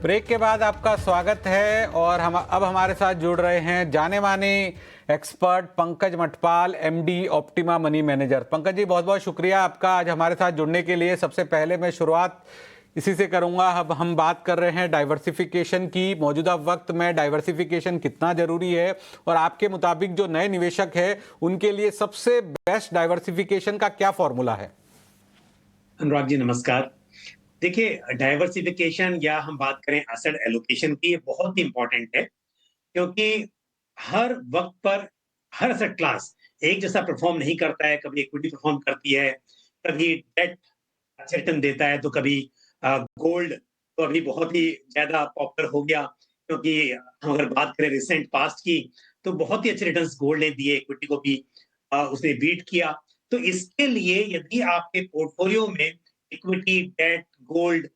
Break के बाद आपका स्वागत है और हम अब हमारे साथ जुड़ रहे हैं जाने माने expert Pankaj Mathpal, MD Optima Money Manager. Pankaj ji, बहुत बहुत शुक्रिया आपका आज हमारे साथ जुड़ने के लिए। सबसे पहले मैं शुरुआत इसी से करूंगा। अब हम बात कर रहे हैं डाइवर्सिफिकेशन की। मौजूदा वक्त में डाइवर्सिफिकेशन कितना जरूरी है और आपके मुताबिक जो नए निवेशक है उनके लिए सबसे बेस्ट डाइवर्सिफिकेशन का क्या फॉर्मूला है? अनुराग जी नमस्कार। देखिए, डाइवर्सिफिकेशन या हम बात करें एसेट एलोकेशन की, ये बहुत ही इंपॉर्टेंट है क्योंकि हर वक्त पर हर एसेट क्लास एक जैसा परफॉर्म नहीं करता है। कभी इक्विटी परफॉर्म करती है, कभी डेट अच्छे रिटर्न देता है, तो कभी गोल्ड तो अभी बहुत ही ज्यादा पॉपुलर हो गया क्योंकि हम अगर बात करें रिसेंट पास्ट की तो बहुत ही अच्छे रिटर्न्स गोल्ड ने दिए, इक्विटी को भी उसने बीट किया। तो इसके लिए यदि आपके पोर्टफोलियो में इक्विटी, डेट, गोल्ड,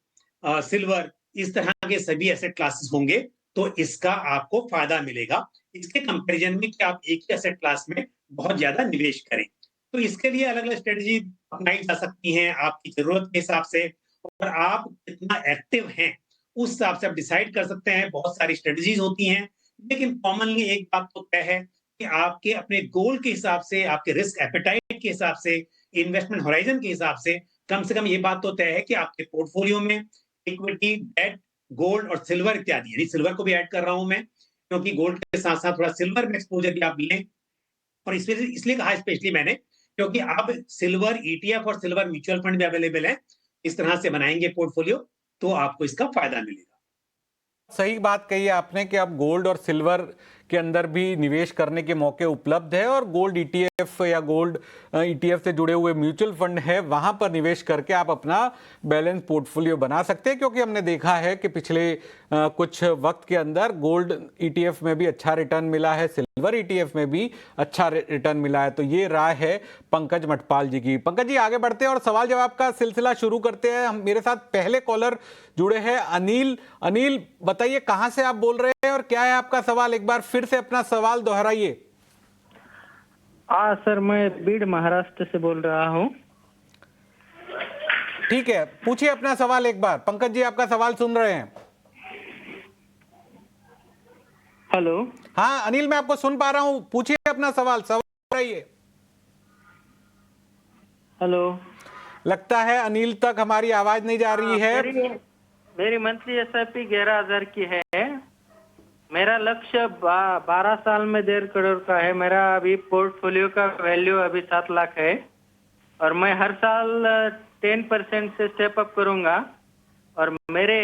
सिल्वर इस तरह के सभी एसेट क्लासेस होंगे तो इसका आपको फायदा मिलेगा, इसके कंपैरिजन में कि आप एक ही एसेट क्लास में बहुत ज्यादा निवेश करें। तो इसके लिए अलग अलग स्ट्रेटेजी अपनाई जा सकती हैं आपकी जरूरत के हिसाब से, और आप कितना एक्टिव हैं उस हिसाब से आप डिसाइड कर सकते हैं। बहुत सारी स्ट्रेटेजीज होती हैं, लेकिन कॉमनली एक बात तो तय है कि आपके अपने गोल के हिसाब से, आपके रिस्क एपेटाइट के हिसाब से, इन्वेस्टमेंट होराइजन के हिसाब से कम ये बात तो तय है कि आपके पोर्टफोलियो में इक्विटी, डेट, गोल्ड और सिल्वर इत्यादि, यानी सिल्वर को भी ऐड कर रहा हूं मैं क्योंकि गोल्ड के साथ साथ थोड़ा सिल्वर में एक्सपोजर भी आप लें। और इसमें इसलिए कहा स्पेशली मैंने क्योंकि अब सिल्वर ईटीएफ और सिल्वर म्यूचुअल फंड भी अवेलेबल है। इस तरह से बनाएंगे पोर्टफोलियो तो आपको इसका फायदा मिलेगा। सही बात कही है आपने कि अब गोल्ड और सिल्वर के अंदर भी निवेश करने के मौके उपलब्ध है और गोल्ड ईटीएफ या गोल्ड ईटीएफ से जुड़े हुए म्यूचुअल फंड है, वहां पर निवेश करके आप अपना बैलेंस पोर्टफोलियो बना सकते हैं। क्योंकि हमने देखा है कि पिछले कुछ वक्त के अंदर गोल्ड ईटीएफ में भी अच्छा रिटर्न मिला है, सिल्वर ईटीएफ में भी अच्छा रिटर्न मिला है। तो ये राय है पंकज मठपाल जी की। पंकज जी, आगे बढ़ते हैं और सवाल जवाब का सिलसिला शुरू करते हैं। हम मेरे साथ पहले कॉलर जुड़े हैं अनिल। अनिल, बताइए कहां से आप बोल रहे हैं और क्या है आपका सवाल? एक बार फिर से अपना सवाल दोहराइए। हाँ सर, मैं बीड महाराष्ट्र से बोल रहा हूँ। ठीक है, पूछिए अपना सवाल एक बार। पंकज जी आपका सवाल सुन रहे हैं। हेलो। हाँ अनिल, मैं आपको सुन पा रहा हूं, पूछिए अपना सवाल। सवाल दोहराइए। हेलो। लगता है अनिल तक हमारी आवाज नहीं जा रही है। मेरी मंथली एसआईपी 11,000 की है। मेरा लक्ष्य 12 साल में 1.5 करोड़ का है। मेरा अभी पोर्टफोलियो का वैल्यू अभी 7 लाख है और मैं हर साल 10% से स्टेप अप करूंगा। और मेरे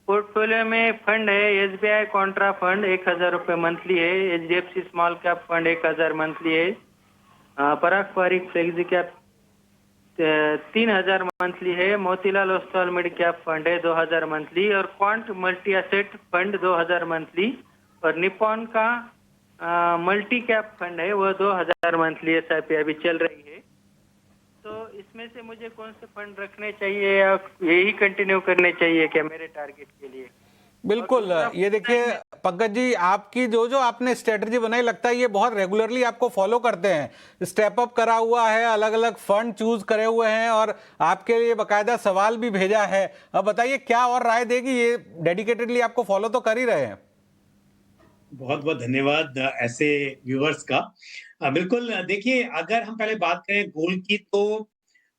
पोर्टफोलियो में फंड है एसबीआई कॉन्ट्रा फंड 1,000 रुपये मंथली है, HDFC small cap fund 1,000 monthly है, पराग पारिक फ्लेक्सी कैप 3,000 मंथली है, Motilal Oswal mid cap fund है 2,000 मंथली और quant multi asset fund 2,000 monthly और निपॉन का मल्टी कैप फंड है वो 2,000 मंथली एसआईपी अभी चल रही है। तो इसमें से मुझे कौन से फंड रखने चाहिए या यही कंटिन्यू करने चाहिए क्या मेरे टारगेट के लिए? बिल्कुल, ये देखिए पंकज जी, आपकी जो जो आपने स्ट्रेटजी बनाई, लगता है ये बहुत रेगुलरली आपको फॉलो करते हैं। स्टेप अप करा हुआ है, अलग अलग फंड चूज करे हुए हैं और आपके लिए बकायदा सवाल भी भेजा है। अब बताइए क्या और राय देगी? ये डेडिकेटेडली आपको फॉलो तो कर ही रहे हैं। बहुत बहुत धन्यवाद ऐसे व्यूअर्स का। बिल्कुल, देखिए अगर हम पहले बात करें गोल्ड की तो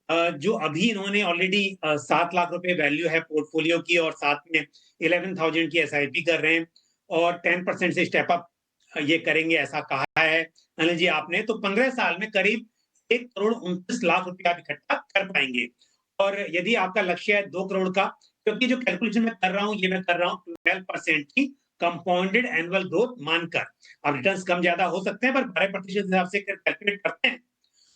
जो अभी इन्होंने ऑलरेडी 7 लाख रुपए वैल्यू है पोर्टफोलियो की और साथ में 11,000 की एसआईपी कर रहे हैं और 10% से स्टेप अप ये करेंगे ऐसा कहा है अनिल जी आपने। तो 15 साल में करीब 1,29,00,000 रुपया आप इकट्ठा कर पाएंगे। और यदि आपका लक्ष्य है 2 करोड़ का, क्योंकि जो कैलकुलेशन मैं कर रहा हूँ ये मैं कर रहा हूँ 12% की कंपाउंडेड एनुअल ग्रोथ मानकर। अब रिटर्न्स कम ज्यादा हो सकते हैं पर 12% हिसाब से कैलकुलेट करते हैं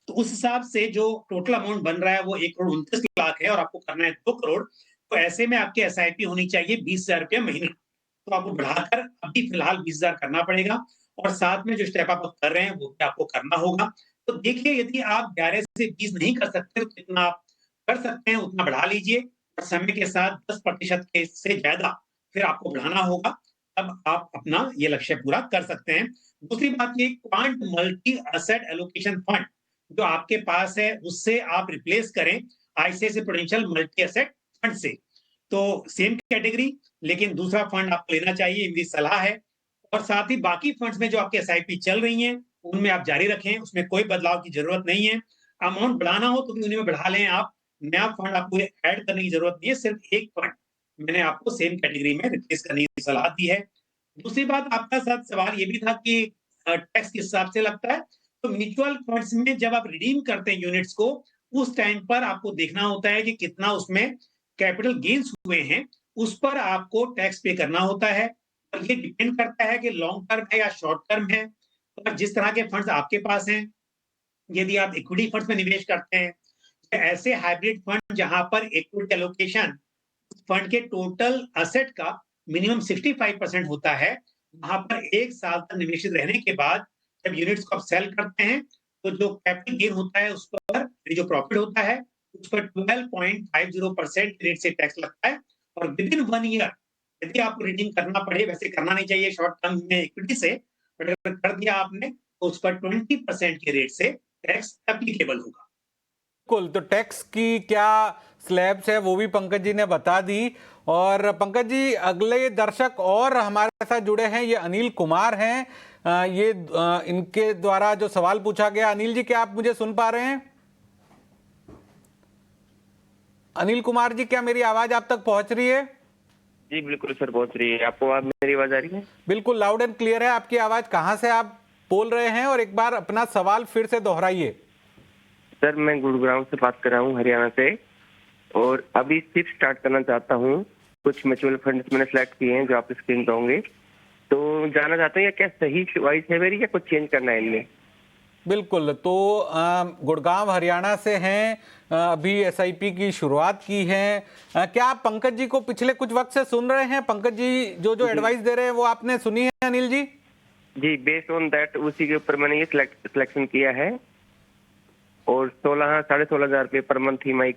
तो उस हिसाब से जो टोटल अमाउंट बन रहा है वो 1,29,00,000 है और आपको करना है 2 करोड़। तो ऐसे में आपकी एसआईपी होनी चाहिए 20,000 रुपया महीने। तो आपको बढ़ाकर अभी फिलहाल 20,000 करना पड़ेगा और साथ में जो स्टेप अप कर रहे हैं वो भी आपको करना होगा। तो देखिए यदि आप 11 से 20 नहीं कर सकते तो कितना आप कर सकते हैं उतना बढ़ा लीजिए और समय के साथ 10% से ज्यादा फिर आपको बढ़ाना होगा, तब आप अपना ये लक्ष्य पूरा कर सकते हैं। दूसरी बात ये quant multi asset allocation fund जो आपके पास है उससे आप रिप्लेस करें ICICI Prudential multi asset fund से। तो सेम कैटेगरी, लेकिन दूसरा फंड आपको लेना चाहिए, मेरी सलाह है। और साथ ही बाकी फंड्स में जो आपके एसआईपी चल रही हैं, उनमें आप जारी रखें, उसमें कोई बदलाव की ज़रूरत नहीं है। अमाउंट बढ़ाना हो तो भी उन्हीं में बढ़ा लें आप, नया फंड आपको ऐड करने की ज़रूरत नहीं है, सिर्फ एक फंड मैंने आपको सेम कैटेगरी में रिप्लेस करने की सलाह दी है। दूसरी बात, आपका साथ सवाल ये भी था कि टैक्स किस हिसाब से लगता है? तो म्यूचुअल फंड्स में जब आप रिडीम करते हैं यूनिट्स को, उस टाइम पर आपको देखना होता है कि कितना उसमें कैपिटल गेन्स हुए हैं, उस पर आपको टैक्स पे करना होता है। और ये डिपेंड करता है कि लॉन्ग टर्म है या शॉर्ट टर्म है। और जिस तरह के फंड्स आपके पास हैं, यदि आप इक्विटी फंड्स में निवेश करते हैं, या ऐसे हाइब्रिड फंड जहां पर इक्विटी एलोकेशन फंड के टोटल एसेट का मिनिमम 65% होता है, वहां पर 1 साल तक निवेशित रहने के बाद जब यूनिट्स को आप सेल करते हैं, तो जो कैपिटल गेन होता है उस पर, जो प्रॉफिट होता है उस पर 12.50% रेट से टैक्स लगता है। और विदिन 1 ईयर यदि आपको रिडीम करना पड़े, वैसे करना नहीं चाहिए शॉर्ट टर्म में इक्विटी से, बट अगर कर दिया आपने तो उस पर 20% के रेट से टैक्स एप्लीकेबल होगा। बिल्कुल, तो टैक्स की क्या स्लैब्स है वो भी पंकज जी ने बता दी। और पंकज जी, अगले दर्शक और हमारे साथ जुड़े हैं, ये अनिल कुमार हैं। इनके द्वारा जो सवाल पूछा गया, अनिल जी क्या आप मुझे सुन पा रहे हैं? अनिल कुमार जी, क्या मेरी आवाज आप तक पहुंच रही है? जी बिल्कुल सर, पहुंच रही है। आपको मेरी आवाज आ रही है? बिल्कुल लाउड एंड क्लियर है आपकी आवाज। कहां से आप बोल रहे हैं और एक बार अपना सवाल फिर से दोहराइए। सर मैं गुड़गांव से बात कर रहा हूँ, हरियाणा से, और अभी सिर्फ स्टार्ट करना चाहता हूँ। कुछ म्यूचुअल फंड्स मैंने सेलेक्ट किए हैं जो आप स्क्रीन पे होंगे, तो जानना चाहता हूँ ये क्या सही चॉइस है मेरी या कुछ चेंज करना है इनमें? बिल्कुल, तो गुड़गांव हरियाणा से हैं, अभी एसआईपी की शुरुआत की है। क्या आप पंकज जी को पिछले कुछ वक्त से सुन रहे हैं? पंकज जी जो एडवाइस दे रहे हैं वो आपने सुनी है अनिल जी? जी, बेस्ड ऑन दैट उसी के ऊपर मैंने ये सिलेक्शन किया है। और 16,500 रुपये पर मंथ ही मैं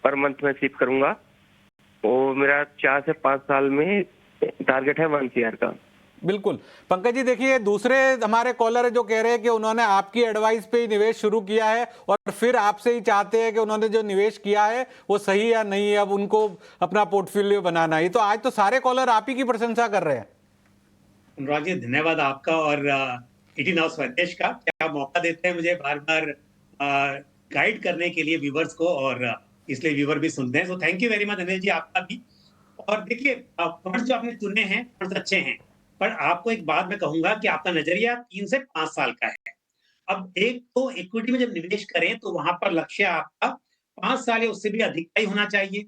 पर मंथ में सिप करूंगा, और मेरा 4 से 5 साल में टारगेट है 1 CR का। बिल्कुल पंकज जी, देखिए दूसरे हमारे कॉलर है जो कह रहे हैं कि उन्होंने आपकी एडवाइस पे ही निवेश शुरू किया है और फिर आपसे ही चाहते हैं कि उन्होंने जो निवेश किया है वो सही या नहीं है, अब उनको अपना पोर्टफोलियो बनाना है। तो आज तो सारे कॉलर आप ही की प्रशंसा कर रहे हैं। अनुराग जी, धन्यवाद आपका और ईटी नाउ स्वदेश का, क्या मौका देते हैं मुझे बार बार गाइड करने के लिए व्यूवर्स को, और इसलिए व्यूवर भी सुनते हैं। So thank you very much Anil ji, आपका भी। और देखिए, फंड्स जो आपने चुने हैं फंड्स अच्छे हैं, पर आपको एक बात मैं कहूंगा कि आपका नजरिया 3 से 5 साल का है। अब एक तो इक्विटी में जब निवेश करें तो वहां पर लक्ष्य आपका 5 साल या उससे भी अधिक का ही होना चाहिए।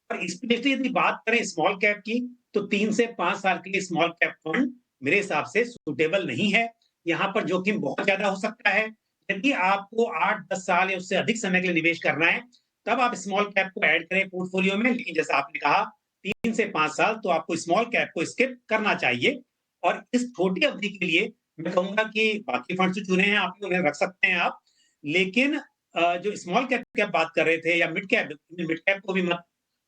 और स्पेशली यदि बात करें स्मॉल कैप की, तो 3 से 5 साल के लिए स्मॉल कैप फंड मेरे हिसाब से सुटेबल नहीं है। यहाँ पर जोखिम बहुत ज्यादा हो सकता है। यदि आपको 8-10 साल या उससे अधिक समय के लिए निवेश करना है, तब आप स्मॉल कैप को ऐड करें पोर्टफोलियो में। लेकिन जैसा आपने कहा 3 से 5 साल, तो आपको स्मॉल कैप को स्किप करना चाहिए। और इस छोटी अवधि के लिए मैं कहूंगा कि बाकी फंड्स जो चुने हैं आपने उन्हें रख सकते हैं आप, लेकिन जो स्मॉल कैप की आप बात कर रहे थे या मिड कैप को भी मत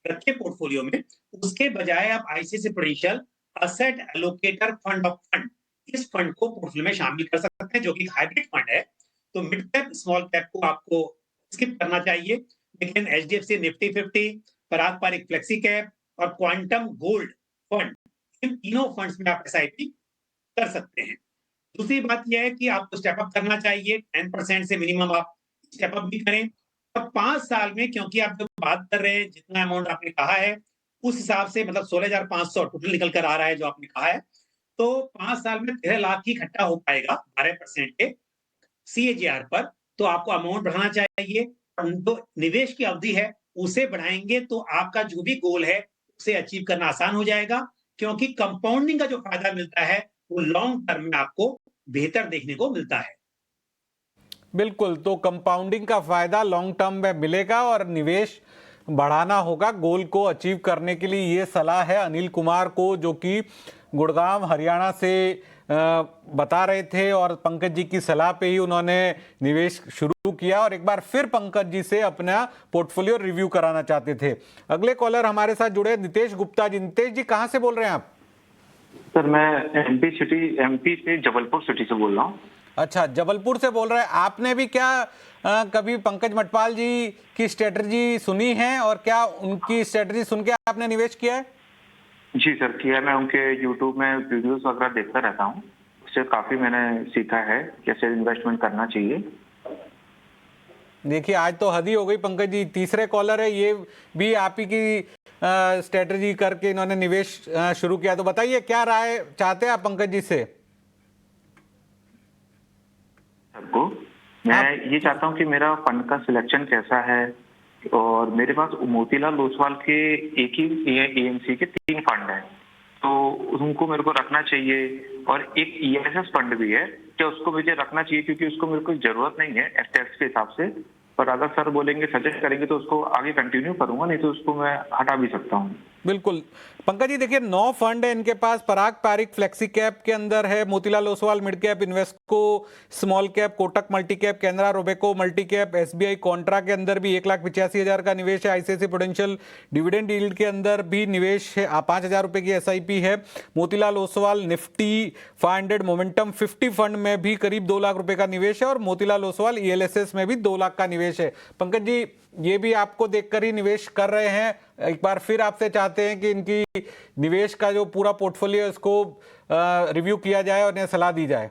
रखिए पोर्टफोलियो में। उसके बजाय आप ICICI Prudential asset allocator fund of fund, इस फंड को पोर्टफोलियो में शामिल कर सकते हैं, जो कि हाइब्रिड फंड है। तो मिड कैप स्मॉल कैप को आपको स्किप करना चाहिए, लेकिन एचडीएफसी निफ्टी 50, पारंपरिक फ्लेक्सी कैप और क्वांटम गोल्ड फंड, इन तीनों फंड्स में आप एसआईपी कर सकते हैं। दूसरी बात यह है कि आपको स्टेप अप करना चाहिए, 10% से मिनिमम आप स्टेप अप भी करें। और 5 साल में, क्योंकि आप जो बात कर रहे हैं जितना अमाउंट आपने कहा है उस हिसाब से, मतलब 16,500 टोटल निकल कर आ रहा है जो आपने कहा है, तो 5 साल में 13 लाख ही इकट्ठा हो पाएगा 12% के सीएजीआर पर। तो आपको अमाउंट बढ़ाना चाहिए, और जो निवेश की अवधि है उसे बढ़ाएंगे तो आपका जो भी गोल है उसे अचीव करना आसान हो जाएगा, क्योंकि कंपाउंडिंग का जो फायदा मिलता है वो लॉन्ग टर्म में आपको बेहतर देखने को मिलता है। बिल्कुल, तो कंपाउंडिंग का फायदा लॉन्ग टर्म में मिलेगा और निवेश बढ़ाना होगा गोल को अचीव करने के लिए। ये सलाह है अनिल कुमार को, जो कि गुड़गांव हरियाणा से बता रहे थे, और पंकज जी की सलाह पे ही उन्होंने निवेश शुरू किया और एक बार फिर पंकज जी से अपना पोर्टफोलियो रिव्यू कराना चाहते थे। अगले कॉलर हमारे साथ जुड़े नितेश गुप्ता जी। नितेश जी, कहाँ से बोल रहे हैं आप? सर मैं एमपी से जबलपुर सिटी से बोल रहा हूँ। अच्छा, जबलपुर से बोल रहे हैं। आपने भी क्या कभी पंकज मटपाल जी की स्ट्रेटजी सुनी है और क्या उनकी स्ट्रेटजी सुन के आपने निवेश किया है? जी सर, किया। मैं उनके यूट्यूब में वीडियोस वगैरह देखता रहता हूँ। उससे काफ़ी मैंने सीखा है कैसे इन्वेस्टमेंट करना चाहिए। देखिए आज तो हद ही हो गई पंकज जी, तीसरे कॉलर है, ये भी आप ही की स्ट्रेटजी करके इन्होंने निवेश शुरू किया। तो बताइए क्या राय चाहते हैं आप पंकज जी से? सबको मैं ये चाहता हूँ कि मेरा फंड का सिलेक्शन कैसा है, और मेरे पास मोतीलाल ओसवाल के एक ही एएमसी के 3 फंड हैं, तो उनको मेरे को रखना चाहिए। और एक ईएलएसएस फंड भी है, क्या उसको मुझे रखना चाहिए? क्योंकि उसको मेरे को जरूरत नहीं है टैक्स के हिसाब से, पर अगर सर बोलेंगे, सजेस्ट करेंगे तो उसको आगे कंटिन्यू करूंगा, नहीं तो उसको मैं हटा भी सकता हूँ। बिल्कुल पंकज जी, देखिए 9 फंड है इनके पास। पराग पारिक फ्लेक्सी कैप के अंदर है, Motilal Oswal mid cap, Invesco small cap, Kotak multi cap, Canara Robeco multi cap, SBI Contra के अंदर भी 1,85,000 का निवेश है। आईसीआईसीआई प्रूडेंशियल डिविडेंड यील्ड के अंदर भी निवेश है, 5,000 रुपए की एसआईपी है। Motilal Oswal Nifty 500 momentum 50 fund में भी करीब 2 लाख रुपए का निवेश है और मोतीलाल ओसवाल ईएलएसएस में भी 2 लाख का निवेश है। पंकज जी, ये भी आपको देखकर ही निवेश कर रहे हैं। एक बार फिर आपसे चाहते हैं कि इनकी निवेश का जो पूरा पोर्टफोलियो इसको रिव्यू किया जाए और इन्हें सलाह दी जाए।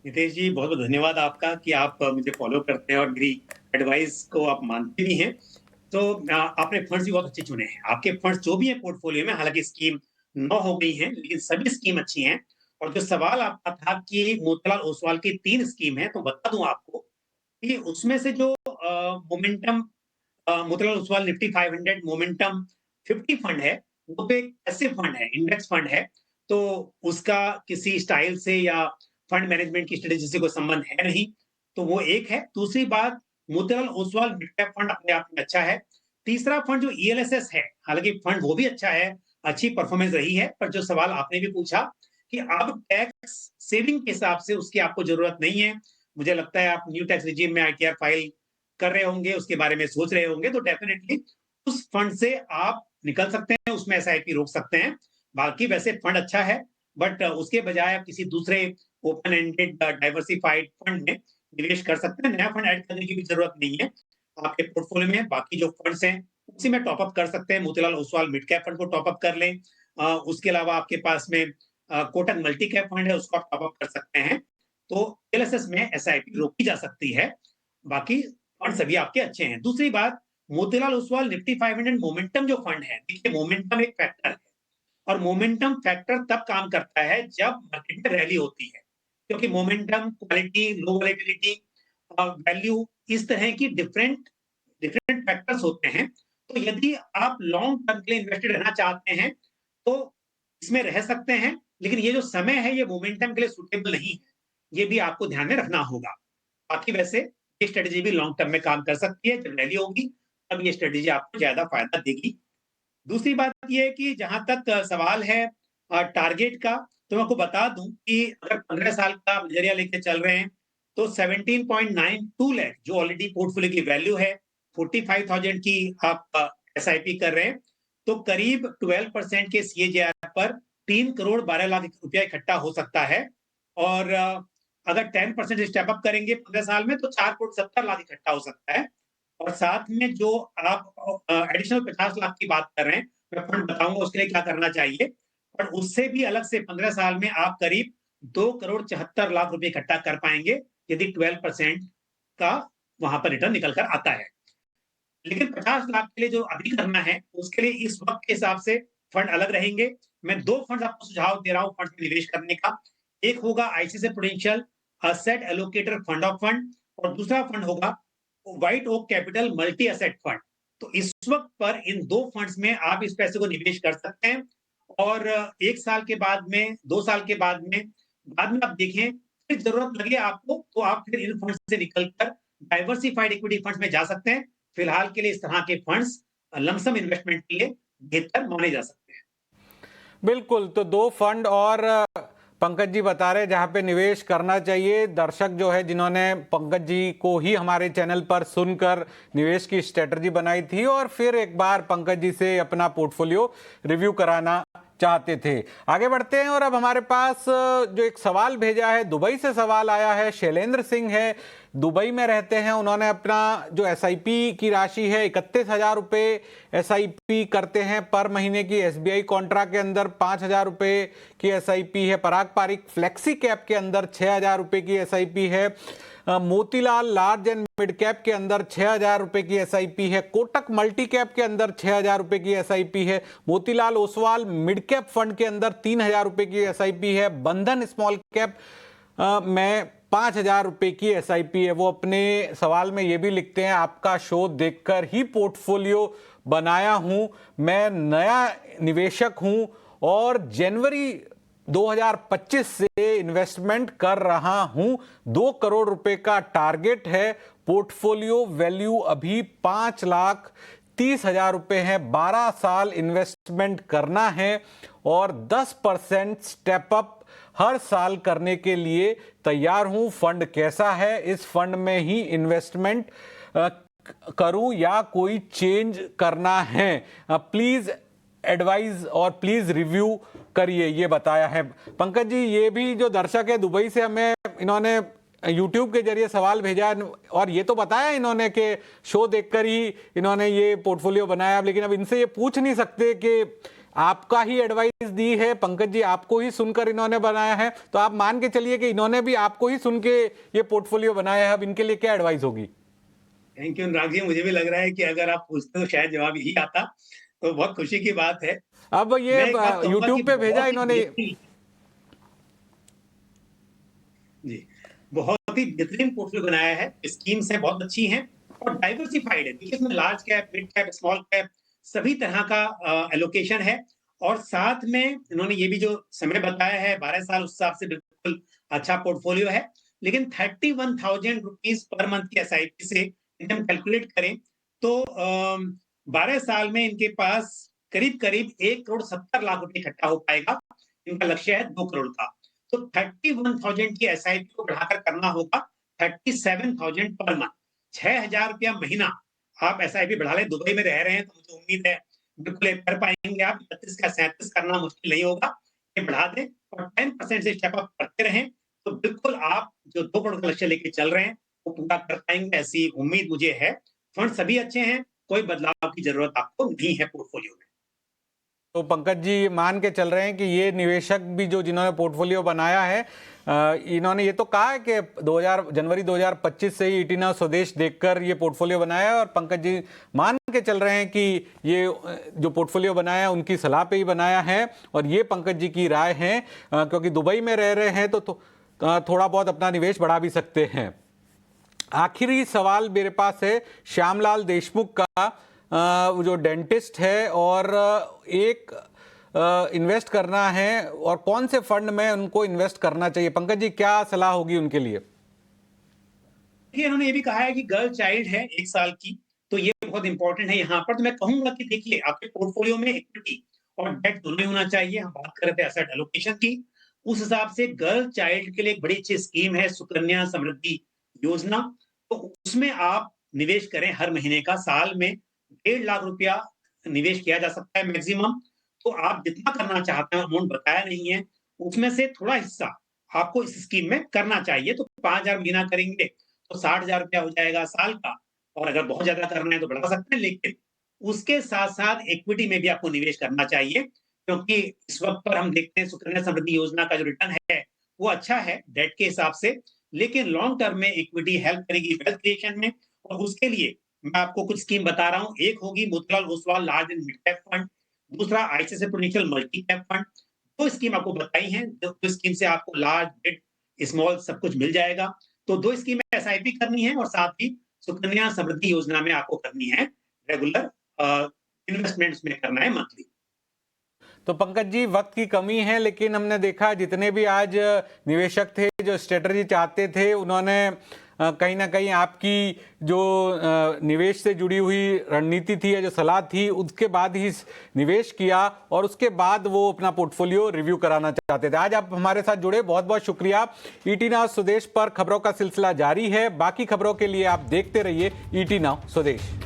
नितेश जी, बहुत बहुत धन्यवाद आपका कि आप मुझे फॉलो करते हैं और मेरी एडवाइस को आप मानते भी हैं। तो आपने फंड्स भी बहुत अच्छे चुने हैं। आपके फंड्स जो भी हैं पोर्टफोलियो में, हालांकि स्कीम 9 हो गई हैं, लेकिन सभी स्कीम अच्छी हैं। और जो सवाल आपका था कि मोतीलाल ओसवाल की 3 स्कीम है, तो बता दूं आपको कि उसमें से जो momentum Motilal Oswal Nifty 500 momentum 50 fund है, वो तो एक पैसिव फंड है, इंडेक्स फंड है। तो उसका किसी स्टाइल से या फंड मैनेजमेंट की स्ट्रेटेजी से कोई संबंध है नहीं, तो वो एक है। दूसरी बात, Motilal Oswal mid cap fund अपने आप में अच्छा है। तीसरा फंड जो ईएलएसएस है, हालांकि फंड वो भी अच्छा है, अच्छी परफॉर्मेंस रही है, पर जो सवाल आपने भी पूछा कि अब टैक्स सेविंग के हिसाब से उसकी आपको जरूरत नहीं है। मुझे लगता है आप न्यू टैक्स रिजीम में आईटीआर फाइल कर रहे होंगे, उसके बारे में सोच रहे होंगे, तो डेफिनेटली उस फंड से आप निकल सकते हैं, उसमें एसआईपी रोक सकते हैं। बाकी वैसे फंड अच्छा है, बट उसके बजाय आप किसी दूसरे ओपन एंडेड डाइवर्सिफाइड फंड में निवेश कर सकते हैं। नया फंड ऐड करने की भी जरूरत नहीं है आपके पोर्टफोलियो में। बाकी जो फंड्स हैं उसी में टॉप अप कर सकते हैं। Motilal Oswal mid cap fund को टॉप अप कर लें। उसके अलावा आपके पास में कोटक मल्टी कैप फंड है, उसको आप टॉप अप कर सकते हैं। तो एलएसएस में एसआईपी रोकी जा सकती है। बाकी फंड सभी आपके अच्छे हैं। दूसरी बात, मोतीलाल ओसवाल निफ्टी 500 मोमेंटम जो फंड है, देखिए मोमेंटम एक फैक्टर है और मोमेंटम फैक्टर तब काम करता है जब मार्केट में रैली होती है, क्योंकि मोमेंटम, क्वालिटी, लो वोलेटिलिटी, वैल्यू, इस तरह की डिफरेंट डिफरेंट फैक्टर्स होते हैं। तो यदि आप लॉन्ग टर्म के लिए इन्वेस्टेड रहना चाहते हैं तो इसमें रह सकते हैं, लेकिन ये जो समय है ये मोमेंटम के लिए सुटेबल नहीं है, ये भी आपको ध्यान में रखना होगा। बाकी वैसे ये स्ट्रेटेजी भी लॉन्ग टर्म में काम कर सकती है। जब रैली होगी तब ये स्ट्रेटेजी आपको ज्यादा फायदा देगी। दूसरी बात ये है कि जहां तक सवाल है टारगेट का, तो मैं आपको बता दूं कि अगर 15 साल का नजरिया लेके चल रहे हैं तो 17.92 लाख जो ऑलरेडी पोर्टफोलियो की वैल्यू है, 45,000 की आप एसआईपी कर रहे हैं, तो करीब 12% के सीएजीआर पर 3 करोड़ 12 लाख रुपया इकट्ठा हो सकता है। और अगर 10% स्टेप अप करेंगे 15 साल में तो 4 करोड़ 70 लाख इकट्ठा हो सकता है। और साथ में जो आप एडिशनल 50 लाख की बात कर रहे हैं, मैं फंड बताऊंगा उसके लिए क्या करना चाहिए। पर उससे भी अलग से 15 साल में आप करीब 2 करोड़ 74 लाख रुपए इकट्ठा कर पाएंगे, यदि 12% का वहां पर रिटर्न निकल कर आता है। लेकिन 50 लाख के लिए जो अभी करना है, उसके लिए इस वक्त के हिसाब से फंड अलग रहेंगे। मैं 2 फंड आपको सुझाव दे रहा हूं फंड में निवेश करने का। एक होगा ICICI Prudential asset allocator fund of fund, और दूसरा फंड होगा White Oak Capital multi asset fund. तो इस वक्त पर इन 2 फंड्स में आप इस पैसे को निवेश कर सकते हैं। और 1 साल के बाद में, 2 साल के बाद में आप देखें, फिर जरूरत लगे आपको तो आप फिर इन फंड्स से निकलकर डाइवर्सिफाइड इक्विटी फंड्स में जा सकते हैं। फिलहाल के लिए इस तरह के फंड्स लमसम इन्वेस्टमेंट के लिए बेहतर माने जा सकते हैं। बिल्कुल, तो 2 फंड और पंकज जी बता रहे जहां पे निवेश करना चाहिए। दर्शक जो है जिन्होंने पंकज जी को ही हमारे चैनल पर सुनकर निवेश की स्ट्रेटजी बनाई थी और फिर एक बार पंकज जी से अपना पोर्टफोलियो रिव्यू कराना चाहते थे। आगे बढ़ते हैं और अब हमारे पास जो एक सवाल भेजा है, दुबई से सवाल आया है, शैलेंद्र सिंह है दुबई में रहते हैं। उन्होंने अपना जो एसआईपी की राशि है 31,000 रुपये एसआईपी करते हैं पर महीने की। एसबीआई कॉन्ट्रा के अंदर 5,000 रुपये की एसआईपी है। पराग पारिक फ्लेक्सी कैप के अंदर 6,000 रुपये की एसआईपी है। Motilal large and mid cap के अंदर 6,000 रुपये की एसआईपी है। कोटक मल्टी कैप के अंदर 6,000 रुपये की एसआईपी है। Motilal Oswal mid cap fund के अंदर 3,000 रुपये की एसआईपी है। बंधन स्मॉल कैप में 5,000 रुपये की एसआईपी है। वो अपने सवाल में ये भी लिखते हैं, आपका शो देखकर ही पोर्टफोलियो बनाया हूं, मैं नया निवेशक हूं और जनवरी 2025 से इन्वेस्टमेंट कर रहा हूं। 2 करोड़ रुपए का टारगेट है। पोर्टफोलियो वैल्यू अभी 5,30,000 रुपए है। 12 साल इन्वेस्टमेंट करना है और 10% स्टेप अप हर साल करने के लिए तैयार हूं। फंड कैसा है? इस फंड में ही इन्वेस्टमेंट करूं या कोई चेंज करना है? प्लीज एडवाइज और प्लीज रिव्यू करिए, ये बताया है। पंकज जी, ये भी जो दर्शक है दुबई से, हमें इन्होंने यूट्यूब के जरिए सवाल भेजा और ये तो बताया इन्होंने कि शो देखकर ही इन्होंने ये पोर्टफोलियो बनाया, लेकिन अब इनसे ये पूछ नहीं सकते कि आपका ही एडवाइस दी है पंकज जी, आपको ही सुनकर इन्होंने बनाया है, तो आप मान के चलिए कि इन्होंने भी आपको ही सुन के ये पोर्टफोलियो बनाया है। अब इनके लिए क्या एडवाइस होगी? थैंक यू अनुराग जी, मुझे भी लग रहा है कि अगर आप पूछते तो शायद जवाब यही आता, तो बहुत खुशी की बात है। अब ये यूट्यूब पे भेजा इन्होंने जी, बहुत ही बेहतरीन पोर्टफोलियो बनाया है। स्कीम्स है बहुत अच्छी हैं और डाइवर्सिफाइड है। देखिए इसमें large cap, mid cap, small cap सभी तरह का एलोकेशन है और साथ में इन्होंने ये भी जो समय बताया है 12 साल, उस हिसाब से बिल्कुल अच्छा पोर्टफोलियो है। लेकिन 31,000 रुपीज पर मंथ की एसआईपी से हम कैलकुलेट करें तो 12 साल में इनके पास करीब करीब 1,70,00,000 रुपए इकट्ठा हो पाएगा। इनका लक्ष्य है 2 करोड़ का। तो 31,000 की एसआईपी को बढ़ाकर करना होगा 37,000 पर मंथ, 6,000 रुपया महीना आप एसआईपी बढ़ा लें। दुबई में रह रहे हैं तो मुझे उम्मीद है बिल्कुल कर पाएंगे आप। 32 का 37 करना मुश्किल नहीं होगा, ये बढ़ा दें और 10% से स्टेप अप करते रहें तो बिल्कुल आप जो 2 करोड़ का लक्ष्य लेके चल रहे हैं वो पूरा कर पाएंगे, ऐसी उम्मीद मुझे है। फंड सभी अच्छे हैं, कोई बदलाव की जरूरत आपको नहीं है पोर्टफोलियो में। तो पंकज जी मान के चल रहे हैं कि ये निवेशक भी जो जिन्होंने पोर्टफोलियो बनाया है, इन्होंने ये तो कहा है कि जनवरी 2025 से ही ईटीना स्वदेश देखकर ये पोर्टफोलियो बनाया है और पंकज जी मान के चल रहे हैं कि ये जो पोर्टफोलियो बनाया है उनकी सलाह पे ही बनाया है और ये पंकज जी की राय है, क्योंकि दुबई में रह रहे हैं तो थोड़ा बहुत अपना निवेश बढ़ा भी सकते हैं। आखिरी सवाल मेरे पास है श्यामलाल देशमुख का, जो डेंटिस्ट है और एक इन्वेस्ट करना है और कौन से फंड में उनको इन्वेस्ट करना चाहिए? पंकज जी क्या सलाह होगी उनके लिए? इन्होंने ये भी कहा है कि गर्ल चाइल्ड है 1 साल की, तो ये बहुत इंपॉर्टेंट है यहाँ पर। तो मैं कहूंगा कि देखिए आपके पोर्टफोलियो में इक्विटी और डेट दोनों ही होना चाहिए। हम बात कर रहे थे एसेट एलोकेशन की, उस हिसाब से गर्ल चाइल्ड के लिए एक बड़ी अच्छी स्कीम है सुकन्या समृद्धि योजना। तो उसमें आप निवेश करें हर महीने का, साल में 1.5 लाख रुपया निवेश किया जा सकता है मैक्सिमम। तो आप जितना करना चाहते हैं, अमाउंट बताया नहीं है, उसमें से थोड़ा हिस्सा आपको इस स्कीम में करना चाहिए। तो 5,000 महीना करेंगे तो 60,000 रुपया हो जाएगा साल का, और अगर बहुत ज्यादा करना है तो बढ़ा सकते हैं। लेकिन उसके साथ साथ इक्विटी में भी आपको निवेश करना चाहिए, क्योंकि इस वक्त पर हम देखते हैं सुकन्या समृद्धि योजना का जो रिटर्न है वो अच्छा है डेट के हिसाब से, लेकिन लॉन्ग टर्म में इक्विटी हेल्प करेगी वेल्थ क्रिएशन में। और उसके लिए मैं आपको कुछ स्कीम बता रहा हूँ। एक होगी Motilal Oswal large and mid cap fund, दूसरा ICICI Prudential multi cap fund. 2 scheme आपको बताई हैं, 2 स्कीम से आपको लार्ज, मिड, स्मॉल सब कुछ मिल जाएगा। तो 2 स्कीम में एसआईपी करनी है और साथ ही सुकन्या समृद्धि योजना में आपको करनी है रेगुलर इन्वेस्टमेंट्स में करना है मंथली। तो पंकज जी वक्त की कमी है, लेकिन हमने देखा जितने भी आज निवेशक थे जो स्ट्रेटजी चाहते थे, उन्होंने कहीं ना कहीं आपकी जो निवेश से जुड़ी हुई रणनीति थी या जो सलाह थी उसके बाद ही निवेश किया और उसके बाद वो अपना पोर्टफोलियो रिव्यू कराना चाहते थे। आज आप हमारे साथ जुड़े, बहुत बहुत शुक्रिया। ईटी नाउ स्वदेश पर खबरों का सिलसिला जारी है। बाकी खबरों के लिए आप देखते रहिए ईटी नाउ स्वदेश।